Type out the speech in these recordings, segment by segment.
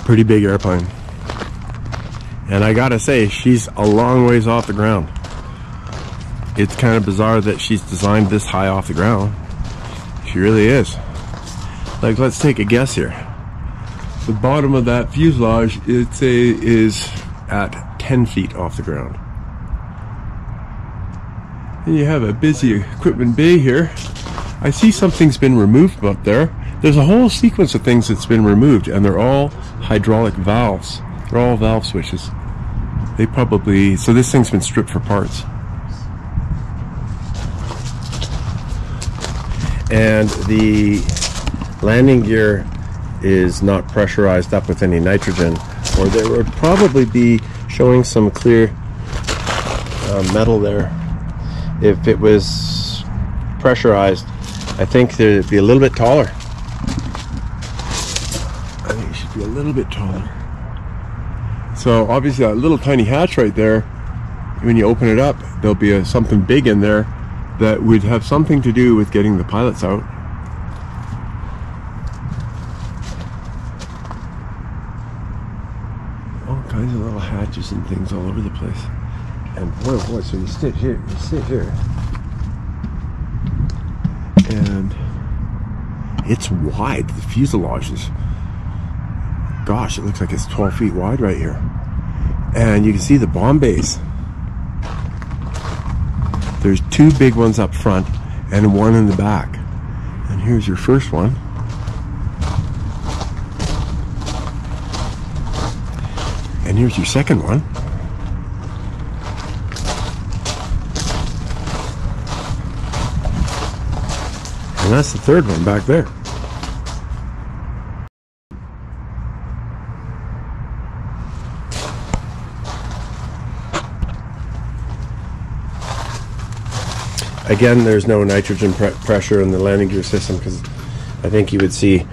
pretty big airplane. And I gotta say, she's a long ways off the ground. It's kind of bizarre that she's designed this high off the ground. She really is. Like, let's take a guess here. The bottom of that fuselage, is at 10 feet off the ground. And you have a busy equipment bay here. I see something's been removed up there. There's a whole sequence of things that's been removed, and they're all hydraulic valves. They're all valve switches. They probably, so this thing's been stripped for parts. And the landing gear is not pressurized up with any nitrogen, or there would probably be showing some clear metal there. If it was pressurized, I think it'd be a little bit taller. I think it should be a little bit taller. So obviously that little tiny hatch right there, when you open it up, there'll be something big in there that would have something to do with getting the pilots out. All kinds of little hatches and things all over the place. And boy, so you sit here, and it's wide. The fuselage is, gosh, it looks like it's 12 feet wide right here. And you can see the bomb bays. There's two big ones up front and one in the back. And here's your first one. And here's your second one. And that's the third one back there. Again, there's no nitrogen pressure in the landing gear system, because I think you would see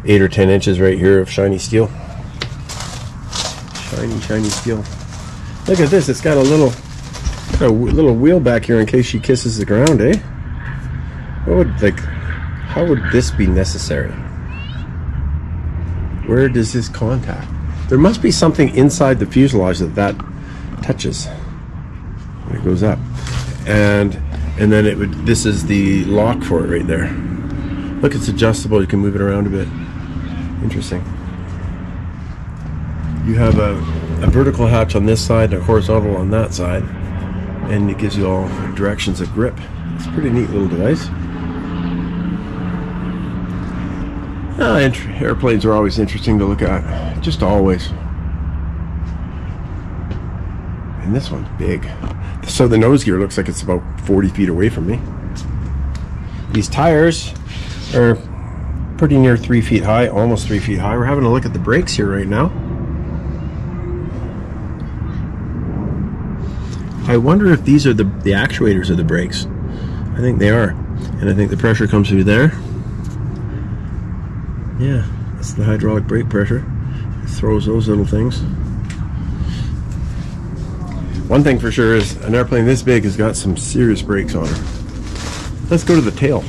8 or 10 inches right here of shiny steel. Shiny steel. Look at this, it's got a little wheel back here in case she kisses the ground, eh? How would this be necessary? Where does this contact? There must be something inside the fuselage that touches when it goes up. And then it would, this is the lock for it right there. Look, it's adjustable, you can move it around a bit. Interesting. You have a vertical hatch on this side and a horizontal on that side, and it gives you all directions of grip. It's a pretty neat little device. Airplanes are always interesting to look at, just always. And this one's big. So the nose gear looks like it's about 40 feet away from me. These tires are pretty near 3 feet high, almost 3 feet high. We're having a look at the brakes here right now. I wonder if these are the actuators of the brakes. I think they are. And I think the pressure comes through there. Yeah, that's the hydraulic brake pressure. It throws those little things. One thing for sure is an airplane this big has got some serious brakes on her. Let's go to the tail.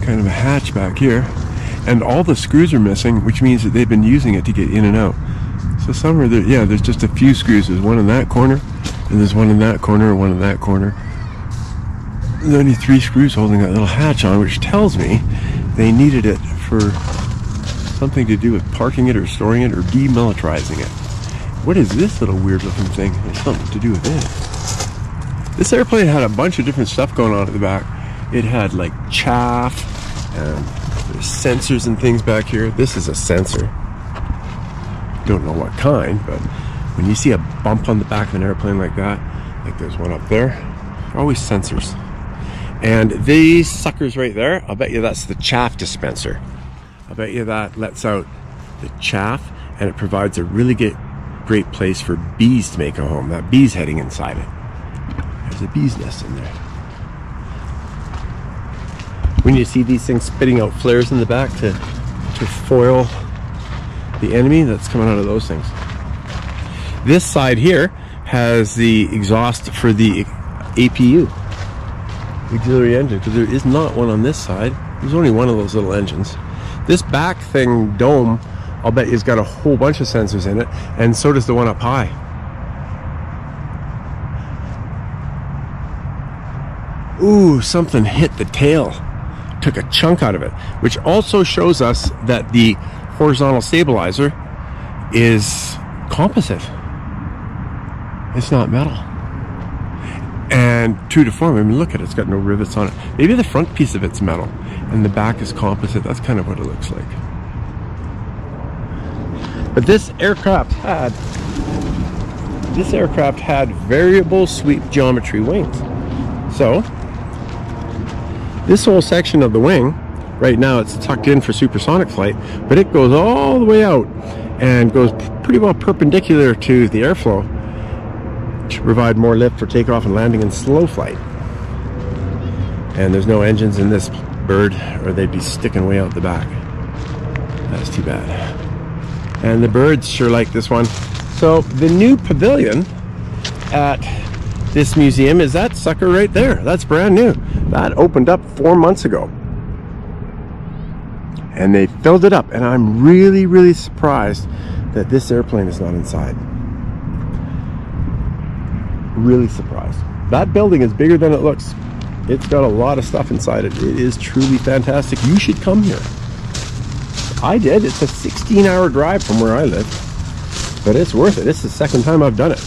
Kind of a hatch back here. And all the screws are missing, which means that they've been using it to get in and out. So some are there, yeah, there's just a few screws. There's one in that corner, and there's one in that corner, and one in that corner. There's only 3 screws holding that little hatch on, which tells me they needed it for something to do with parking it or storing it or demilitarizing it. What is this little weird looking thing? There's something to do with it. This airplane had a bunch of different stuff going on at the back. It had like chaff, and there's sensors and things back here. This is a sensor. Don't know what kind, but when you see a bump on the back of an airplane like that, like there's one up there, they're always sensors. And these suckers right there, I'll bet you that's the chaff dispenser. I'll bet you that lets out the chaff, and it provides a really great place for bees to make a home. That bee's heading inside it. There's a bee's nest in there. When you see these things spitting out flares in the back to foil the enemy, that's coming out of those things. This side here has the exhaust for the APU. auxiliary engine, because there is not one on this side. There's only one of those little engines. This back thing, dome, I'll bet you's got a whole bunch of sensors in it, and so does the one up high. Ooh, something hit the tail. Took a chunk out of it, which also shows us that the horizontal stabilizer is composite. It's not metal. And true to form, I mean, look at it, it's got no rivets on it. Maybe the front piece of it's metal and the back is composite. That's kind of what it looks like. But this aircraft had variable sweep geometry wings. So this whole section of the wing, right now it's tucked in for supersonic flight, but it goes all the way out and goes pretty well perpendicular to the airflow to provide more lift for takeoff and landing in slow flight. And there's no engines in this bird, or they'd be sticking way out the back. That's too bad. And the birds sure like this one. So the new pavilion at this museum is that sucker right there. That's brand new. That opened up 4 months ago. And they filled it up, and I'm really, really surprised that this airplane is not inside. Really surprised. That building is bigger than it looks. It's got a lot of stuff inside it. It is truly fantastic. You should come here. I did. It's a 16-hour drive from where I live, but it's worth it. It's the second time I've done it.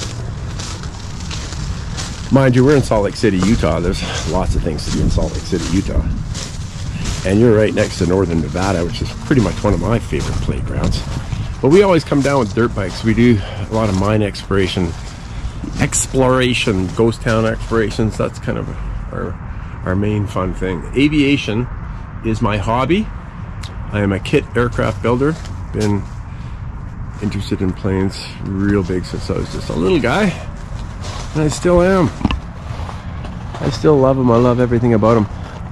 Mind you, we're in Salt Lake City, Utah. There's lots of things to do in Salt Lake City, Utah. And you're right next to northern Nevada, which is pretty much one of my favorite playgrounds. But we always come down with dirt bikes. We do a lot of mine exploration, ghost town explorations. That's kind of our main fun thing. Aviation is my hobby. I am a kit aircraft builder. Been interested in planes real big since I was just a little guy. And I still am. I still love them. I love everything about them.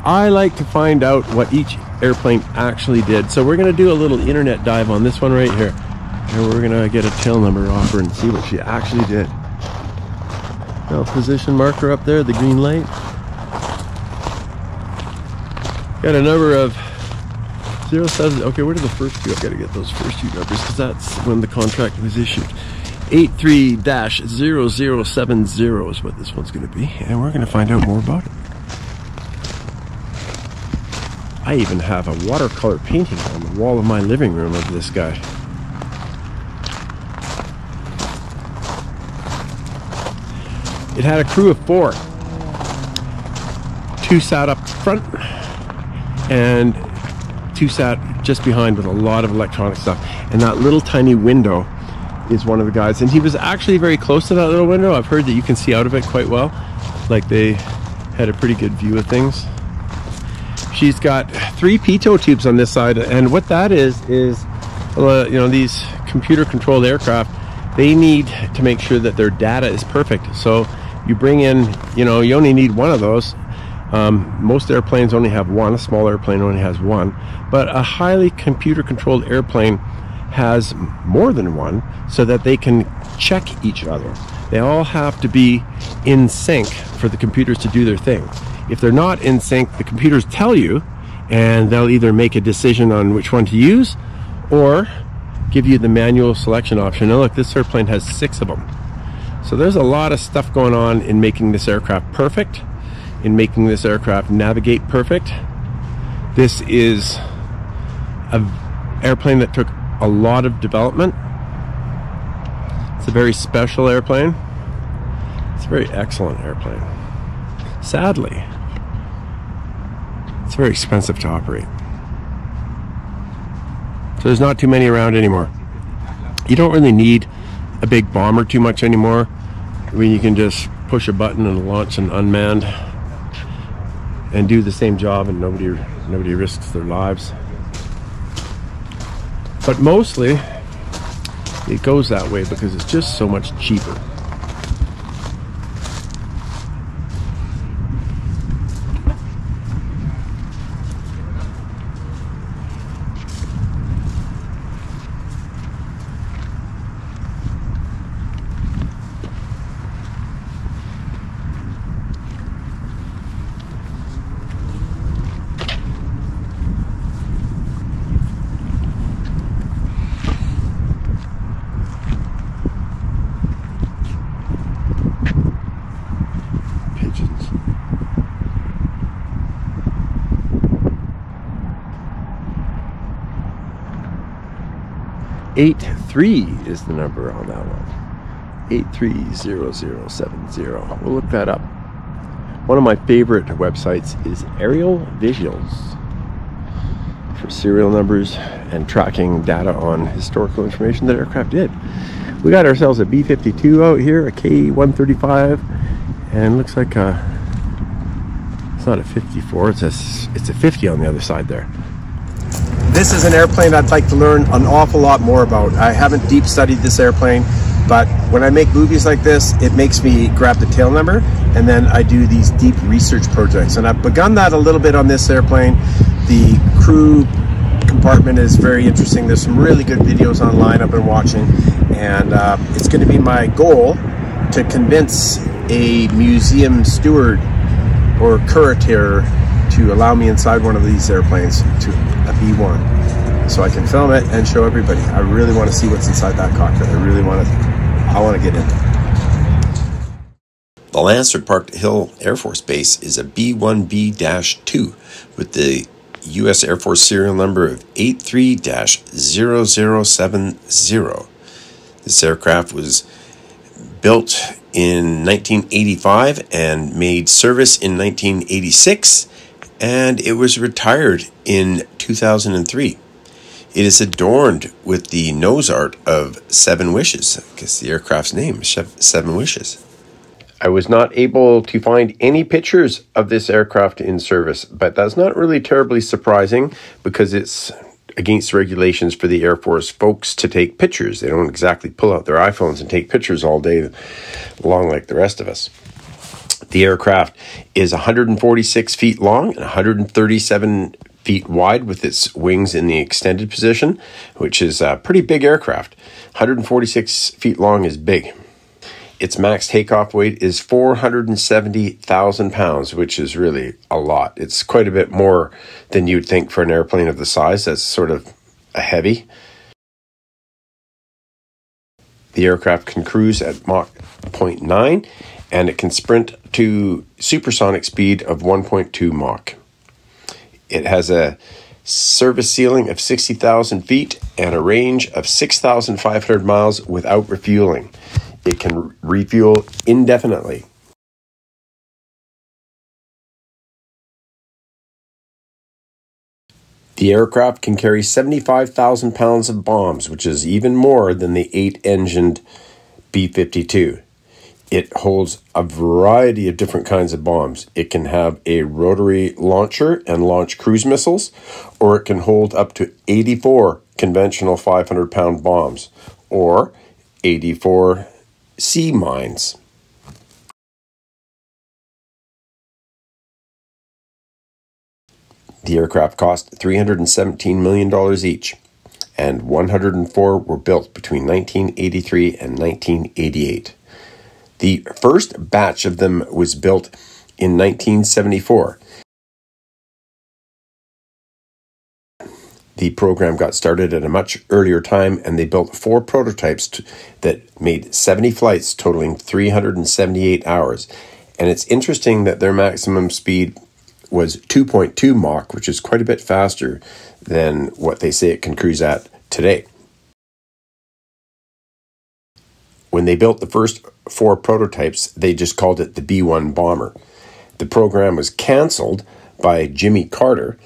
I like to find out what each airplane actually did. So we're going to do a little internet dive on this one right here. And we're going to get a tail number off her and see what she actually did. Now, position marker up there, the green light. Got a number of 07. Okay, where did the first two? I've got to get those first two numbers because that's when the contract was issued. 83-0070 is what this one's going to be, and we're going to find out more about it. I even have a watercolor painting on the wall of my living room of this guy. It had a crew of 4. 2 sat up front and 2 sat just behind with a lot of electronic stuff. And that little tiny window is one of the guys. And he was actually very close to that little window. I've heard that you can see out of it quite well. Like they had a pretty good view of things. She's got 3 pitot tubes on this side. And what that is you know, these computer controlled aircraft, they need to make sure that their data is perfect. So you bring in, you know, you only need one of those. Most airplanes only have one. A small airplane only has one. But a highly computer controlled airplane has more than one, so that they can check each other. They all have to be in sync for the computers to do their thing. If they're not in sync, the computers tell you, and they'll either make a decision on which one to use or give you the manual selection option. Now look, this airplane has 6 of them. So there's a lot of stuff going on in making this aircraft perfect, in making this aircraft navigate perfect. This is an airplane that took a lot of development. It's a very special airplane. It's a very excellent airplane. Sadly, it's very expensive to operate. So there's not too many around anymore. You don't really need a big bomber too much anymore. I mean, you can just push a button and launch an unmanned and do the same job, and nobody risks their lives. But mostly it goes that way because it's just so much cheaper. 83 is the number on that one. 830070. We'll look that up. One of my favorite websites is Aerial Visuals for serial numbers and tracking data on historical information that aircraft did. We got ourselves a B-52 out here, a K-135, and looks like it's not a 54, it's a 50 on the other side there. This is an airplane I'd like to learn an awful lot more about. I haven't deep studied this airplane, but when I make movies like this, it makes me grab the tail number, and then I do these deep research projects. And I've begun that a little bit on this airplane. The crew compartment is very interesting. There's some really good videos online I've been watching, and it's going to be my goal to convince a museum steward or curator to allow me inside one of these airplanes, to a B-1, so I can film it and show everybody. I really want to see what's inside that cockpit. I want to get in. The Lansford Park Hill Air Force Base is a B-1B-2 with the U.S. Air Force serial number of 83-0070. This aircraft was built in 1985 and made service in 1986, and it was retired in 2003. It is adorned with the nose art of Seven Wishes. I guess the aircraft's name is Seven Wishes. I was not able to find any pictures of this aircraft in service, but that's not really terribly surprising because it's against regulations for the Air Force folks to take pictures. They don't exactly pull out their iPhones and take pictures all day long like the rest of us. The aircraft is 146 feet long and 137 feet wide with its wings in the extended position, which is a pretty big aircraft. 146 feet long is big. Its max takeoff weight is 470,000 pounds, which is really a lot. It's quite a bit more than you'd think for an airplane of the size. That's sort of a heavy. The aircraft can cruise at Mach 0.9, and it can sprint to supersonic speed of 1.2 Mach. It has a service ceiling of 60,000 feet and a range of 6,500 miles without refueling. It can refuel indefinitely. The aircraft can carry 75,000 pounds of bombs, which is even more than the 8-engined B-52. It holds a variety of different kinds of bombs. It can have a rotary launcher and launch cruise missiles, or it can hold up to 84 conventional 500-pound bombs, or 84 sea mines. The aircraft cost $317 million each, and 104 were built between 1983 and 1988. The first batch of them was built in 1974. The program got started at a much earlier time, and they built 4 prototypes that made 70 flights, totaling 378 hours. And it's interesting that their maximum speed was 2.2 Mach, which is quite a bit faster than what they say it can cruise at today. When they built the first 4 prototypes, they just called it the B-1 bomber. The program was canceled by Jimmy Carter,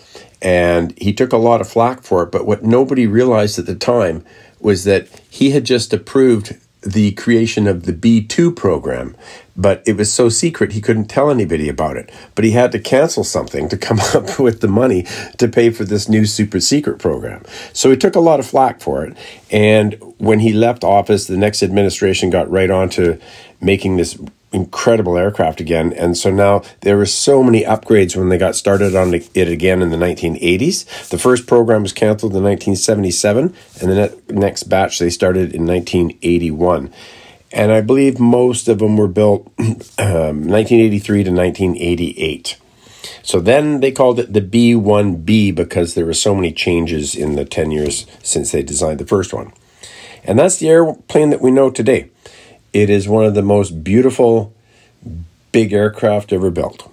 and he took a lot of flack for it, but what nobody realized at the time was that he had just approved the creation of the B-2 program, but it was so secret he couldn't tell anybody about it. But he had to cancel something to come up with the money to pay for this new super secret program. So he took a lot of flack for it, and when he left office, the next administration got right on to making this incredible aircraft again. And so now there were so many upgrades when they got started on it again in the 1980s. The first program was canceled in 1977, and the next batch they started in 1981. And I believe most of them were built 1983 to 1988. So then they called it the B-1B because there were so many changes in the 10 years since they designed the first one. And that's the airplane that we know today. It is one of the most beautiful big aircraft ever built.